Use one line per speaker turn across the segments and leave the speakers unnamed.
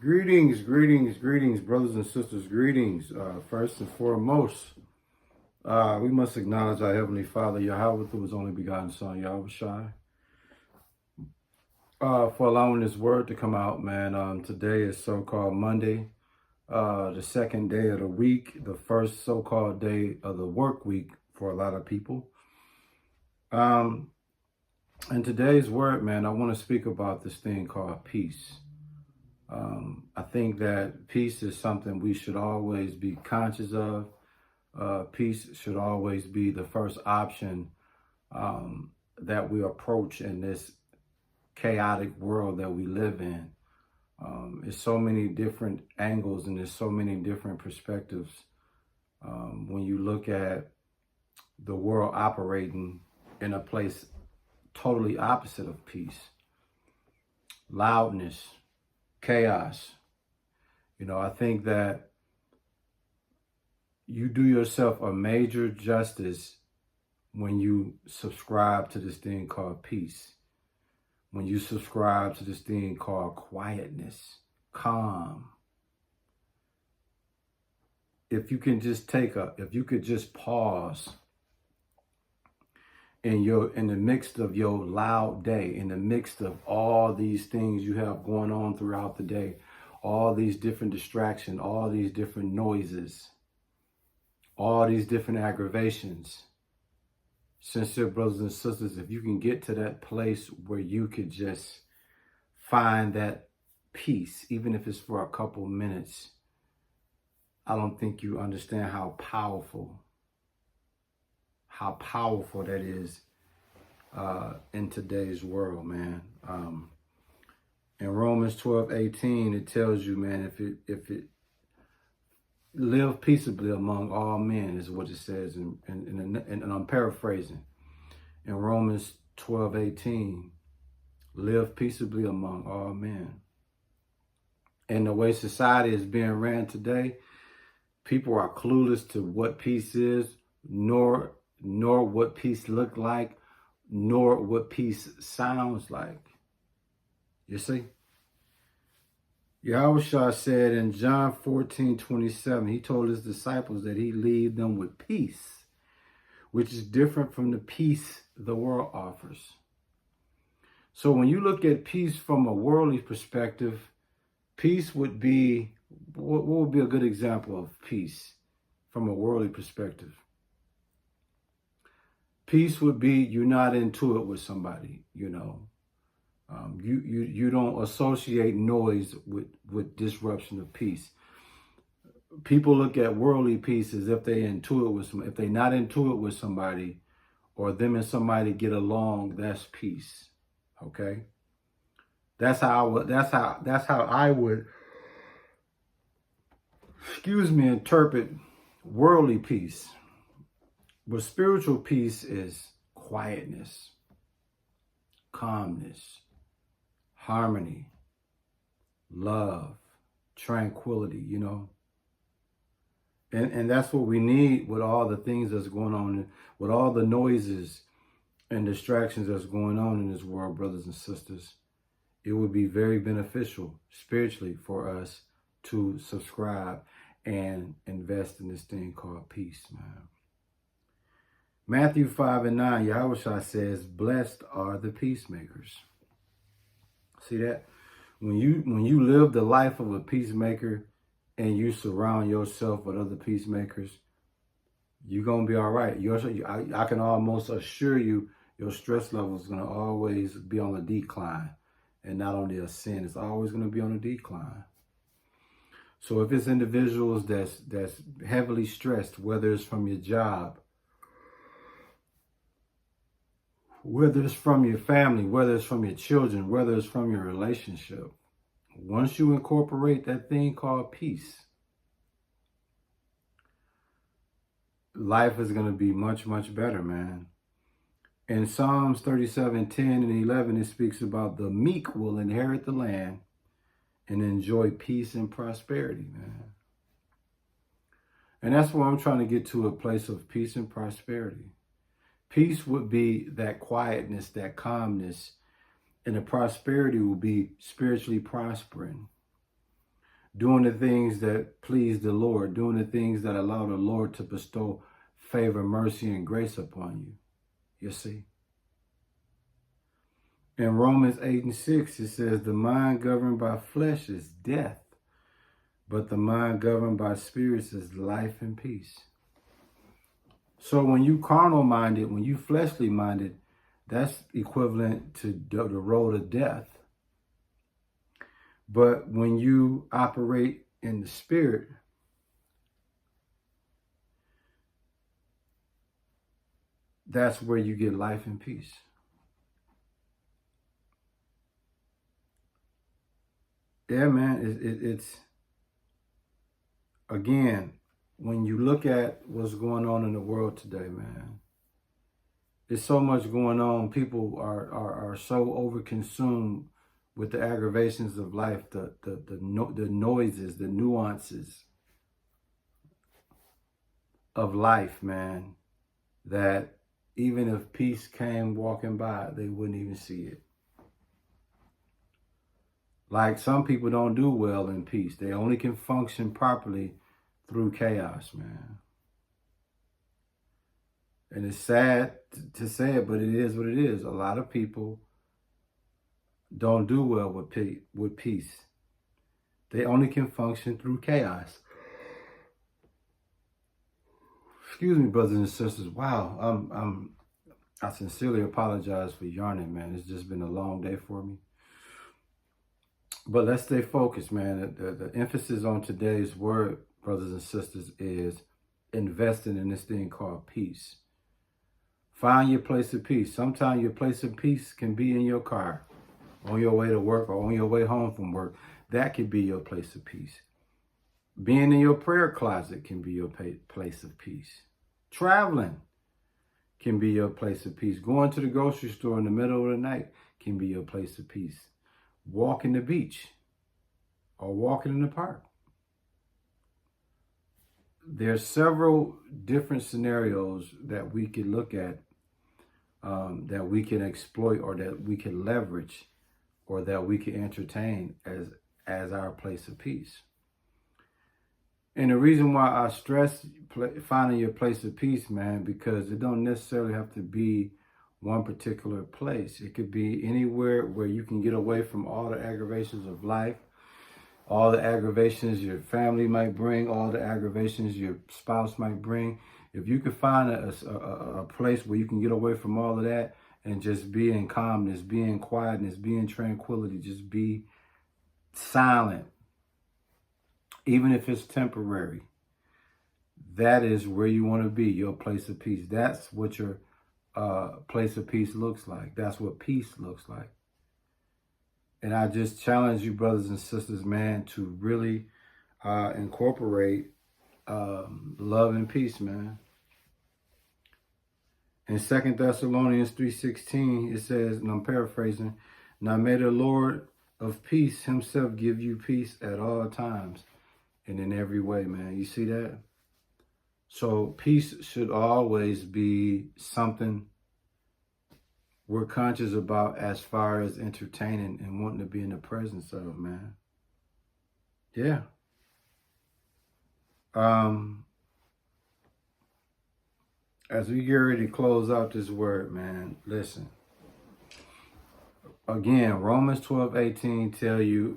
Greetings, greetings, greetings, brothers and sisters. Greetings. First and foremost, we must acknowledge our Heavenly Father, Yahweh, through His only begotten Son, Yahweh Shai, for allowing this word to come out, man. Today is so-called Monday, the second day of the week, the first so-called day of the work week for a lot of people. And today's word, man, I want to speak about this thing called peace. I think that peace is something we should always be conscious of. Peace should always be the first option that we approach in this chaotic world that we live in. There's so many different angles and there's so many different perspectives. When you look at the world operating in a place totally opposite of peace, loudness, chaos. I think that you do yourself a major justice when you subscribe to this thing called peace. When you subscribe to this thing called quietness, calm. If you could just pause in the midst of your loud day, in the midst of all these things you have going on throughout the day, all these different distractions, all these different noises, all these different aggravations. Sincere brothers and sisters, if you can get to that place where you could just find that peace, even if it's for a couple minutes, I don't think you understand how powerful that is in today's world, man. In Romans 12:18, it tells you, man, if it live peaceably among all men is what it says, and I'm paraphrasing. In Romans 12:18, live peaceably among all men. And the way society is being ran today, people are clueless to what peace is, nor what peace look like, nor what peace sounds like. You see? Yahweh said in John 14:27, he told his disciples that he leave them with peace, which is different from the peace the world offers. So when you look at peace from a worldly perspective, peace would be, what would be a good example of peace from a worldly perspective? Peace would be you're not into it with somebody, You don't associate noise with disruption of peace. People look at worldly peace as if they're into it with somebody. If they're not into it with somebody, or them and somebody get along, that's peace. Okay, that's how I would interpret worldly peace. But spiritual peace is quietness, calmness, harmony, love, tranquility, And that's what we need with all the things that's going on, with all the noises and distractions that's going on in this world, brothers and sisters. It would be very beneficial spiritually for us to subscribe and invest in this thing called peace, man. Matthew 5:9, Yahweh says, blessed are the peacemakers. See that? When you live the life of a peacemaker and you surround yourself with other peacemakers, you're going to be all right. I can almost assure you your stress level is going to always be on a decline and not on the ascent. It's always going to be on a decline. So if it's individuals that's heavily stressed, whether it's from your job, whether it's from your family, whether it's from your children, whether it's from your relationship, once you incorporate that thing called peace, life is going to be much, much better, man. In Psalms 37:10 and 11, it speaks about the meek will inherit the land and enjoy peace and prosperity, man. And that's where I'm trying to get to, a place of peace and prosperity. Peace would be that quietness, that calmness, and the prosperity will be spiritually prospering. doing the things that please the Lord, doing the things that allow the Lord to bestow favor, mercy, and grace upon you. You see? In Romans 8:6, it says, the mind governed by flesh is death, but the mind governed by spirits is life and peace. So when you carnal minded, when you fleshly minded, that's equivalent to the road of death. But when you operate in the spirit, that's where you get life and peace. Yeah, man, it's again, when you look at what's going on in the world today, man, there's so much going on. People are so overconsumed with the aggravations of life, the noises, the nuances of life, man, that even if peace came walking by, they wouldn't even see it. Like, some people don't do well in peace. They only can function properly through chaos, man. And it's sad to say it, but it is what it is. A lot of people don't do well with peace. They only can function through chaos. Excuse me, brothers and sisters. Wow, I sincerely apologize for yarning, man. It's just been a long day for me. But let's stay focused, man. The emphasis on today's word, brothers and sisters, is investing in this thing called peace. Find your place of peace. Sometimes your place of peace can be in your car, on your way to work, or on your way home from work. That could be your place of peace. Being in your prayer closet can be your place of peace. Traveling can be your place of peace. Going to the grocery store in the middle of the night can be your place of peace. Walking the beach or walking in the park. There's several different scenarios that we can look at, that we can exploit, or that we can leverage, or that we can entertain as our place of peace. And the reason why I stress finding your place of peace, man, because it don't necessarily have to be one particular place. It could be anywhere where you can get away from all the aggravations of life, all the aggravations your family might bring, all the aggravations your spouse might bring. If you could find a place where you can get away from all of that and just be in calmness, be in quietness, be in tranquility, just be silent, even if it's temporary, that is where you want to be, your place of peace. That's what your place of peace looks like. That's what peace looks like. And I just challenge you, brothers and sisters, man, to really incorporate love and peace, man. In 2 Thessalonians 3:16, it says, and I'm paraphrasing, now may the Lord of peace himself give you peace at all times and in every way, man. You see that? So peace should always be something we're conscious about as far as entertaining and wanting to be in the presence of, man. Yeah. As we get ready to close out this word, man, listen. Again, Romans 12:18 tell you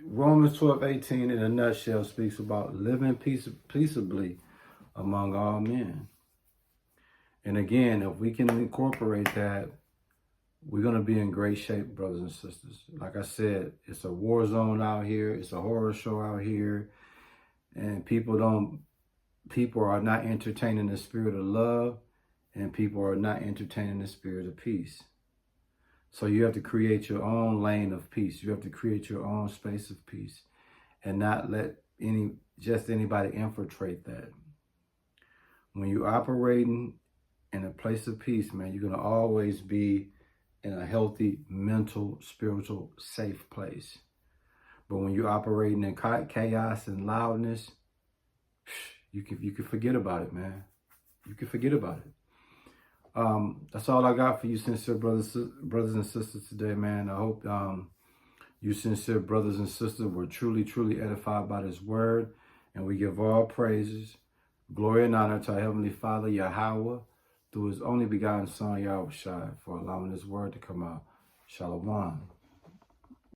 Romans 12:18 in a nutshell speaks about living peaceably among all men. And again, if we can incorporate that, we're going to be in great shape, brothers and sisters. Like I said, it's a war zone out here. It's a horror show out here. And people are not entertaining the spirit of love, and people are not entertaining the spirit of peace. So you have to create your own lane of peace. You have to create your own space of peace, and not let anybody infiltrate that. When you're operating in a place of peace, man, you're going to always be in a healthy, mental, spiritual, safe place. But when you're operating in chaos and loudness, you can forget about it, man. You can forget about it. That's all I got for you, sincere brothers and sisters today, man. I hope You sincere brothers and sisters were truly, truly edified by this word. And we give all praises, glory and honor to our Heavenly Father, Yahweh, through his only begotten Son, Yahushua, for allowing this word to come out. Shalom.